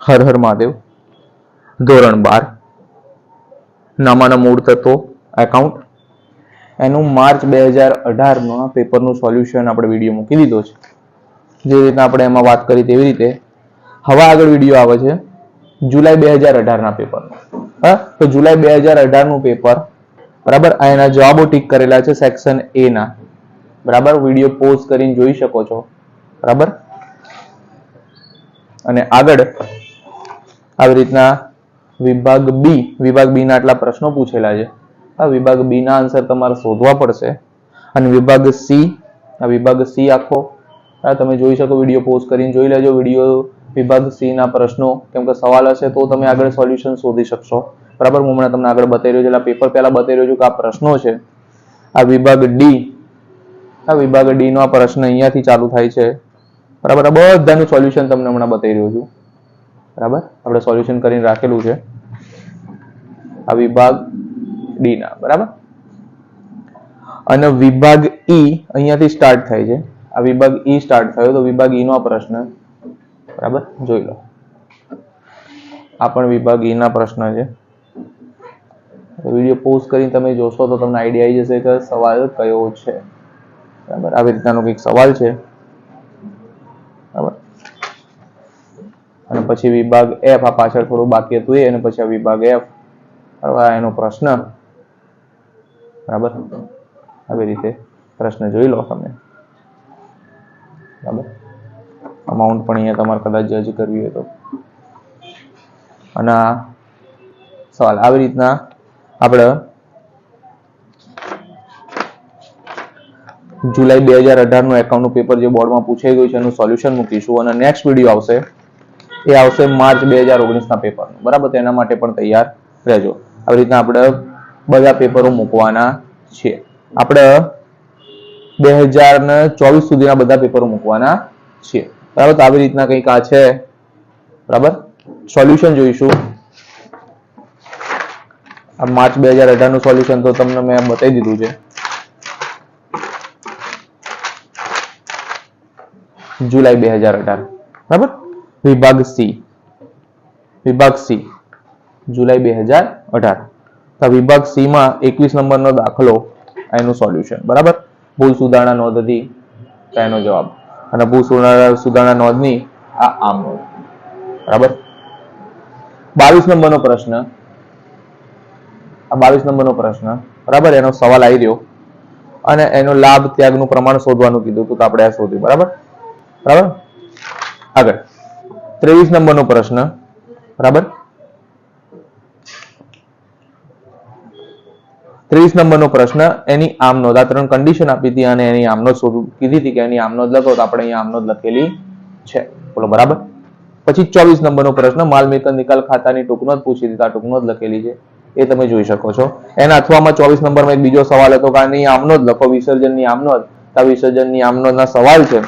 હર હર મહાદેવ, ધોરણ 12, નામાના મૂળ તત્વો, એકાઉન્ટ. એનું માર્ચ 2018 પેપરનું સોલ્યુશન આપણે વિડીયો મૂકી દીધો છે. જે રીતના આપણે એમાં વાત કરી તેવી રીતે હવે આગળ વિડીયો આવે છે જુલાઈ 2018 પેપરનો. હા, તો જુલાઈ 2018 પેપર, બરાબર. આ એના જવાબો ટીક કરેલા છે સેક્શન એ ના, બરાબર. વિડીયો પોઝ કરીને જોઈ શકો છો, બરાબર. અને આગળ આવી રીતના વિભાગ બી ના આટલા પ્રશ્નો પૂછેલા છે. આ વિભાગ બી ના આન્સર તમારે શોધવા પડશે. અને વિભાગ સી આખો તમે જોઈ શકો, વિડીયો પોઝ કરીને જોઈ લેજો વિડીયો. વિભાગ સી ના પ્રશ્નો, કેમ કે સવાલ હશે તો તમે આગળ સોલ્યુશન શોધી શકશો, બરાબર. હું હમણાં તમને આગળ બતાવી રહ્યો છું, એટલે પેપર પહેલા બતાવી રહ્યો છું કે આ પ્રશ્નો છે. આ વિભાગ ડી નો આ પ્રશ્ન અહીંયાથી ચાલુ થાય છે, બરાબર. આ બધાનું સોલ્યુશન તમને હમણાં બતાવી રહ્યો છું, બરાબર. આપણે સોલ્યુશન કરીને રાખેલું છે આ વિભાગ ડી ના, બરાબર. અને વિભાગ ઈ અહીંયાથી સ્ટાર્ટ થાય છે. આ વિભાગ ઈ સ્ટાર્ટ થયો તો વિભાગ ઈ નો આ પ્રશ્ન, બરાબર, જોઈ લો. આ પણ વિભાગ ઈ ના પ્રશ્ન છે. વિડીયો પોઝ કરીને તમે જોશો તો તમને આઈડિયા આવી જશે કે સવાલ કયો છે, બરાબર. આવી રીતનાનો કંઈક સવાલ છે, બરાબર. અને પછી વિભાગ એફ, આ પાછળ થોડું બાકી હતું એ, અને પછી આ વિભાગ એફ, બરાબર, એનો પ્રશ્ન, બરાબર. આવી રીતે પ્રશ્ન જોઈ લો તમે, બરાબર. અમાઉન્ટ પણ અહીંયા તમારે કદાચ જજ કરવી હોય તો. અને આ સવાલ આવી રીતના આપણે જુલાઈ 2018 નું એકાઉન્ટનું પેપર જે બોર્ડમાં પૂછાઈ ગયું છે એનું સોલ્યુશન મૂકીશું. અને નેક્સ્ટ વિડીયો આવશે, એ આવશે માર્ચ 2019 ના પેપરનું, બરાબર. તેના માટે પણ તૈયાર રહેજો. આવી રીતના આપણે બધા પેપરો મૂકવાના છે. આપણે 2024 સુધીના બધા પેપરો મૂકવાના છે, બરાબર. તો આવી રીતના કંઈક આ છે, બરાબર. સોલ્યુશન જોઈશું. આ માર્ચ 2018 નું સોલ્યુશન તો તમને મેં બતાવી દીધું છે. જુલાઈ 2018, બરાબર. વિભાગ સી જુલાઈ 2018. તો વિભાગ સી માં 21 નંબરનો દાખલો, એનું સોલ્યુશન, બરાબર. ભૂલ સુધારણા નોંધ હતી, એનો જવાબ. અને ભૂલ સુધારણા નોંધની આ આમ નોંધ, બરાબર. 22 નંબરનો પ્રશ્ન, આ 22 નંબરનો પ્રશ્ન, બરાબર. એનો સવાલ આવી રહ્યો અને એનો લાભ ત્યાગનું પ્રમાણ શોધવાનું કીધું હતું, તો આપણે આ શોધ્યું, બરાબર. આગળ 23 નંબરનો પ્રશ્ન, બરાબર. 23 નંબરનો પ્રશ્ન, એની આમ નોંધ. આ 3 કન્ડિશન આપી હતી અને એની આમ નોંધ શોધવું કીધી હતી કે એની આમ નોંધ લખો, તો આપણે અહીંયા આમ નોંધ લખેલી છે, બોલો, બરાબર. પછી 24 નંબરનો પ્રશ્ન, માલ મિલકત નિકાલ ખાતાની ટૂંક નોંધ પૂછી હતી, આ ટૂંક નોંધ લખેલી છે, એ તમે જોઈ શકો છો. એના અથવામાં 24 નંબરમાં એક બીજો સવાલ હતો કે આની આમ નોંધ લખો, વિસર્જનની આમ નોંધ. આ વિસર્જનની આમ નોંધના સવાલ છે,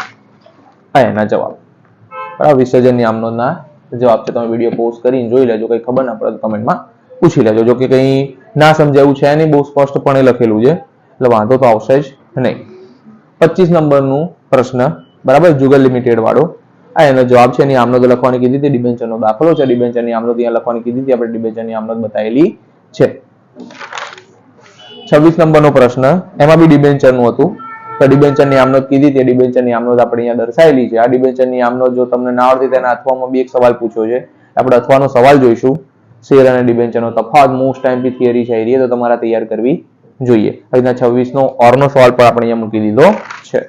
આ એના જવાબ, બરાબર. વિસર્જનની આમ નોંધના જવાબ છે. તમે વિડીયો પોઝ કરીને જોઈ લેજો, કઈ ખબર ના પડે તો કમેન્ટમાં પૂછી લેજો. જો કે કઈ ના સમજાયું છે નહીં, બહુ સ્પષ્ટપણે લખેલું છે, એટલે વાંધો તો આવશે જ નહીં. 25 નંબરનું પ્રશ્ન, બરાબર, જુગલ લિમિટેડ વાળો, આ એનો જવાબ છે. એની આમ નોંધ લખવાની કીધી હતી, ડિબેન્ચરનો દાખલો છે, ડિબેન્ચરની આમ નોંધ અહીંયા લખવાની કીધી હતી, આપણે ડિબેન્ચરની આમ નોંધ બતાવેલી છે. 26 નંબરનો પ્રશ્ન, એમાં બી ડિબેન્ચરનું હતું, તો ડિબેન્ચરની આમ નોંધ કીધી હતી, ડિબેન્ચરની આમ નોંધ આપણે અહીંયા દર્શાવેલી છે. આ ડિબેન્ચરની આમ નોંધ જો તમને ના આવડતી, તેના અથવામાં બી એક સવાલ પૂછ્યો છે, આપણે અથવાનો સવાલ જોઈશું. શેર અને ડિબેન્ચરનો તફાવત, મોસ્ટ ટાઈમથી થિયરી છે, એ તો તમારે તૈયાર કરવી જોઈએ. અહીંના 26 નો ઓરનો સવાલ પણ આપણે અહીંયા મૂકી દીધો છે.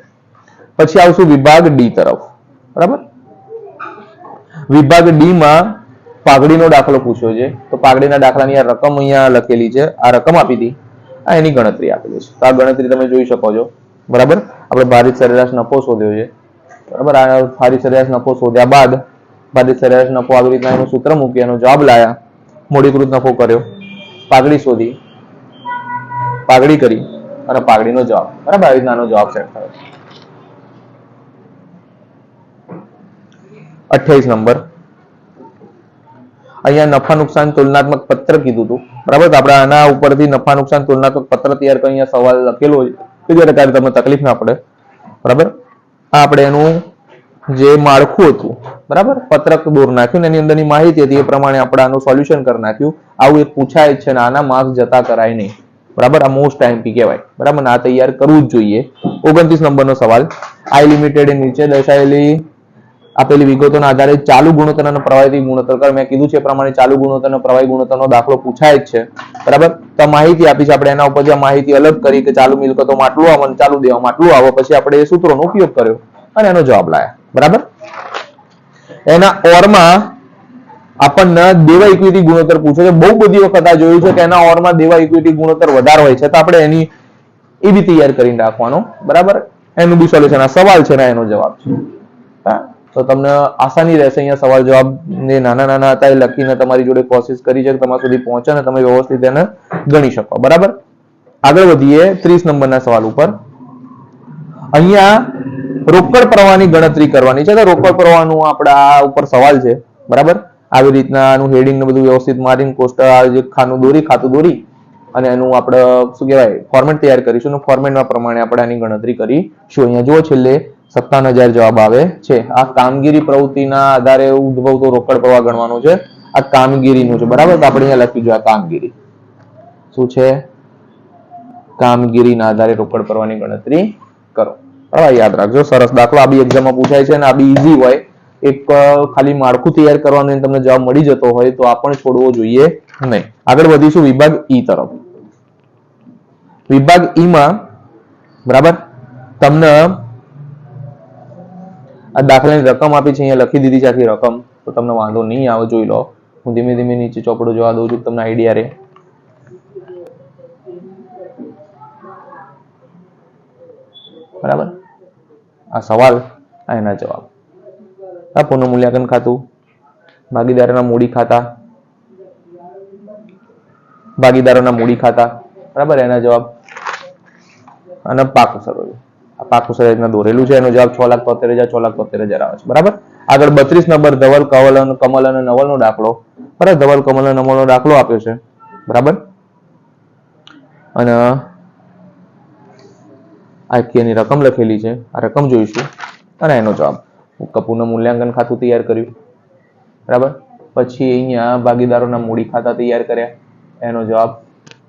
પછી આવશું વિભાગ ડી તરફ, બરાબર. વિભાગ ડી માં પાઘડીનો દાખલો પૂછ્યો છે, તો પાઘડીના દાખલાની આ રકમ અહીંયા લખેલી છે, આ રકમ આપી હતી, આ એની ગણતરી આપેલી છે. તો આ ગણતરી તમે જોઈ શકો છો, બરાબર. આપણે ભારિત સરેરાશ નફો શોધ્યો છે, બરાબર. આ ભારિત સરેરાશ નફો શોધ્યા બાદ ભારિત સરેરાશ નફો આવી રીતના એનું સૂત્ર મૂકી, એનો જવાબ લાયા, મૂડીકૃત નફો કર્યો, પાઘડી શોધી, પાઘડી કરી અને પાઘડીનો જવાબ, બરાબર. આવી રીતના જવાબ સેટ થયો. 28 નંબર, અહીંયા નફા નુકસાન તુલનાત્મક પત્ર કીધું હતું, બરાબર. તો આપણે આના ઉપરથી નફા નુકસાન તુલનાત્મક પત્ર તૈયાર કરી અહીંયા સવાલ લખેલો છે, કે જ્યારે તમને તકલીફ ના પડે, બરાબર. આ આપણે એનું જે માળખું હતું બરાબર, પત્રક દોર નાખ્યું ને એની અંદરની માહિતી હતી એ પ્રમાણે આપણે આનું સોલ્યુશન કરી નાખ્યું. આવું એક પૂછાય છે ને આના માર્ક્સ જતા કરાય નહીં. બરાબર, આ મોસ્ટ ટાઈમપી કહેવાય. બરાબર, આ તૈયાર કરવું જ જોઈએ. 29 નંબરનો સવાલ, આઈ લિમિટેડ નીચે દર્શાવેલી આપેલી વિગતોના આધારે ચાલુ ગુણોત્તર અને પ્રવાહી ગુણોત્તર કર. મેં કીધું છે એ પ્રમાણે ચાલુ ગુણોત્તર અને પ્રવાહી ગુણોત્તરનો દાખલો પૂછાય જ છે. બરાબર, તો માહિતી આપી છે, આપણે એના ઉપર જે માહિતી અલગ કરી કે ચાલુ મિલકતોમાં આટલું આવે અને ચાલુ દેવામાં આટલું આવે, પછી આપણે એ સૂત્રોનો ઉપયોગ કર્યો અને એનો જવાબ લાયા. બરાબર, એના ઓરમાં આપણને દેવા ઇક્વિટી ગુણોત્તર પૂછે છે. બહુ બધી વખત આ જોયું છે કે એના ઓરમાં દેવા ઇક્વિટી ગુણોત્તર વધારે હોય છે, તો આપણે એની એ બી તૈયાર કરીને રાખવાનો. બરાબર, એનું બી સોલ્યુશન આ સવાલ છે ને એનો જવાબ છે. તો તમને આસાની રહેશે. અહીંયા સવાલ જવાબ ને નાના નાના હતા એ લખીને તમારી જોડે કોશિશ કરી છે કે તમારા સુધી પહોંચે ને તમે વ્યવસ્થિત એને ગણી શકો. બરાબર, આગળ વધીએ 30 નંબરના સવાલ ઉપર. અહીંયા રોકડ પ્રવાહની ગણતરી કરવાની છે. તો રોકડ પ્રવાહનું આપણા ઉપર સવાલ છે. બરાબર, આવી રીતના આનું હેડિંગ ને બધું વ્યવસ્થિત મારીને કોષ્ટક જે ખાતું દોરી અને એનું આપણે શું કહેવાય ફોર્મેટ તૈયાર કરીશું. ફોર્મેટના પ્રમાણે આપણે આની ગણતરી કરીશું. અહીંયા જુઓ છેલ્લે 57,000 જવાબ આવે છે. આ કામગીરી પ્રવૃત્તિના આધારે ઉદ્ભવતો રોકડ પ્રવાહ ગણવાનો છે. આ કામગીરીનું છે. બરાબર, તો આપણે અહીંયા લખી જોઈએ કામગીરી શું છે, કામગીરીના આધારે રોકડ પ્રવાહની ગણતરી કરો. બરાબર, યાદ રાખજો. સરસ દાખલો આ બી એક્ઝામમાં પૂછાય છે અને આ બી ઈઝી હોય. એક ખાલી માળખું તૈયાર કરવાનું તમને જવાબ મળી જતો હોય તો આ પણ છોડવો જોઈએ નહીં. આગળ વધીશું વિભાગ ઈ તરફ. વિભાગ ઈ માં બરાબર તમને આ દાખલાની રકમ આપી છે, અહીંયા લખી દીધી છે આખી રકમ, તો તમને વાંધો નહીં આવે. જોઈ લો, હું ધીમે ધીમે નીચે ચોપડો જોવા દઉં છું, તમને આઈડિયા રહે. બરાબર, આ સવાલ આ એના જવાબ. આ પુનઃ મૂલ્યાંકન ખાતું, ભાગીદારોના મૂડી ખાતા, ભાગીદારોના મૂડી ખાતા. બરાબર, એના જવાબ અને પાકું સરવૈયું. આ પાકું સરવૈયું દોરેલું છે, એનો જવાબ 6,73,000 આવે છે. બરાબર, આગળ 32 નંબર ધવલ કમલ અને નવલનો દાખલો. બરાબર, ધવલ કમલ અને નવલનો દાખલો આપ્યો છે. બરાબર, અને આખી એની રકમ લખેલી છે. આ રકમ જોઈશું અને એનો જવાબ. પુનઃ મૂલ્યાંકન ખાતું તૈયાર કર્યું. બરાબર, પછી અહીંયા ભાગીદારોના મૂડી ખાતા તૈયાર કર્યા, એનો જવાબ.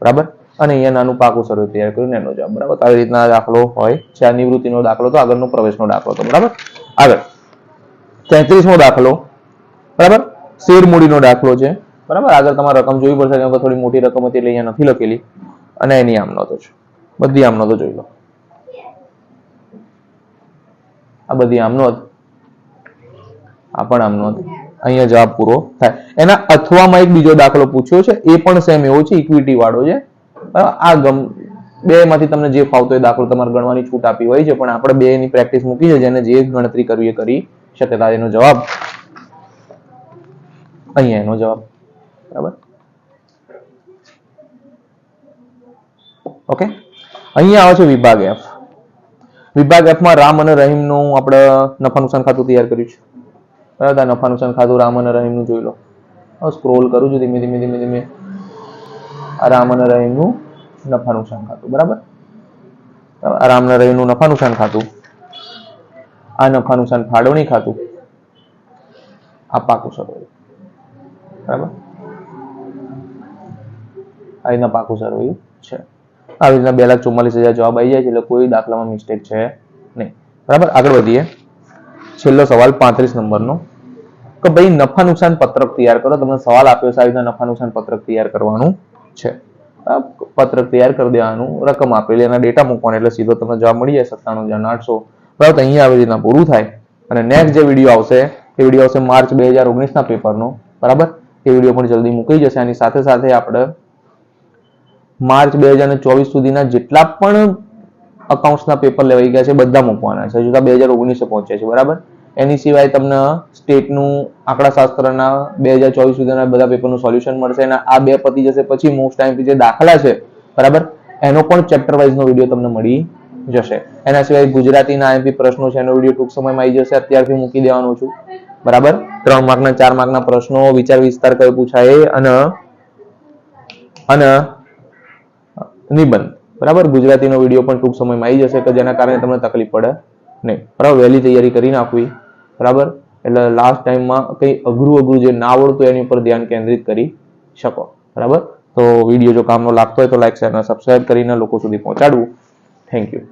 બરાબર, અને અહીંયા નાનું પાકું સરવૈયું તૈયાર કર્યું એનો જવાબ. બરાબર, આવી રીતના દાખલો હોય છે. આ નિવૃત્તિનો દાખલો તો આગળનો પ્રવેશનો દાખલો તો. બરાબર, આગળ 33મો દાખલો. બરાબર, શેર મૂડીનો દાખલો છે. બરાબર, આગળ તમારે રકમ જોવી પડશે કેમ કે થોડી મોટી રકમ હતી એટલે અહીંયા નથી લખેલી અને એની આમ નોંધો છે. બધી આમ નોંધો જોઈ લો. આ બધી આમ નોંધ, આ પણ આમ નોંધ. અહીંયા જવાબ પૂરો થાય. એના અથવામાં એક બીજો દાખલો પૂછ્યો છે, એ પણ સેમ એવો છે, ઇક્વિટી વાળો છે. આ બે માંથી તમને જે ફાવતો એ દાખલો તમારે ગણવાની છૂટ આપી હોય છે, પણ આપણે બે ની પ્રેક્ટિસ મૂકી છે, જેને જે ગણતરી કરવી એ કરી શકે. એનો જવાબ અહીંયા એનો જવાબ. બરાબર, ઓકે. અહીંયા આવે છે વિભાગ એફ. વિભાગ એફ માં રામ અને રહીમ નું આપણે નફા નુકસાન ખાતું તૈયાર કર્યું છે. બરાબર, નફા નુકસાન ખાતું રામ અને રહીમ નું જોઈ લો. સ્ક્રોલ કરું છું ધીમે ધીમે ધીમે ધીમે. રામ અને રહીમ નું નફા નુકસાન ખાતું. બરાબર, રામ અને રહીમ નું નફા નુકસાન ખાતું, આ નફા નુકસાન ફાળવણી ખાતું, આ પાકું સરવૈયું. બરાબર, આ રીતના પાકું સરવૈયું છે. આવી રીતના 2,44,000 જવાબ આવી જાય છે, એટલે કોઈ દાખલામાં મિસ્ટેક છે નહીં. બરાબર, આગળ વધીએ. છેલ્લો સવાલ 35 નંબરનો કે ભાઈ નફા નુકસાન પત્રક તૈયાર કરો. તમને સવાલ આપ્યો છે આવી રીતના નફા નુકસાન પત્રક તૈયાર કરવાનું છે. પત્રક તૈયાર કરી દેવાનું, રકમ આપેલી એના ડેટા મૂકવાનો એટલે સીધો તમને જવાબ મળી જાય 97,800. બરાબર, અહીંયા આવી રીતના પૂરું થાય. અને નેક્સ્ટ જે વિડીયો આવશે એ વિડીયો આવશે માર્ચ 2019ના પેપરનો. બરાબર, એ વિડીયો પણ જલ્દી મૂકી જશે. આની સાથે સાથે આપણે માર્ચ 2024 સુધીના જેટલા પણ અકાઉન્ટ્સના પેપર લેવાઈ ગયા છે બધા મૂકવાના છે. હજુ તો 2019 પહોંચ્યા છે. બરાબર, એની સિવાય તમને સ્ટેટનું આંકડાશાસ્ત્રના 2024 સુધીના બધા પેપરનું સોલ્યુશન મળશે. અને આ બે પતી જશે પછી મોસ્ટ ટાઈમ જે દાખલા છે બરાબર એનો પણ ચેપ્ટર વાઇઝનો વિડીયો તમને મળી જશે. એના સિવાય ગુજરાતીના આઈએમપી પ્રશ્નો છે એનો વિડીયો ટૂંક સમયમાં આવી જશે. અત્યારથી મૂકી દેવાનો છું. બરાબર, 3 માર્કના 4 માર્કના પ્રશ્નો, વિચાર વિસ્તાર કયો પૂછાય અને નિબંધ. બરાબર, ગુજરાતીનો વિડીયો પણ ટૂંક સમયમાં આવી જશે કે જેના કારણે તમને તકલીફ પડે નહીં. બરાબર, વહેલી તૈયારી કરી નાખવી. બરાબર. એટલે લાસ્ટ ટાઈમમાં કંઈ અઘરું જે ના આવડતું એની ઉપર ધ્યાન કેન્દ્રિત કરી શકો. બરાબર. તો વિડીયો જો કામનો લાગતો હોય તો લાઈક શેર અને સબસ્ક્રાઇબ કરીને લોકો સુધી પહોંચાડવું. Thank you.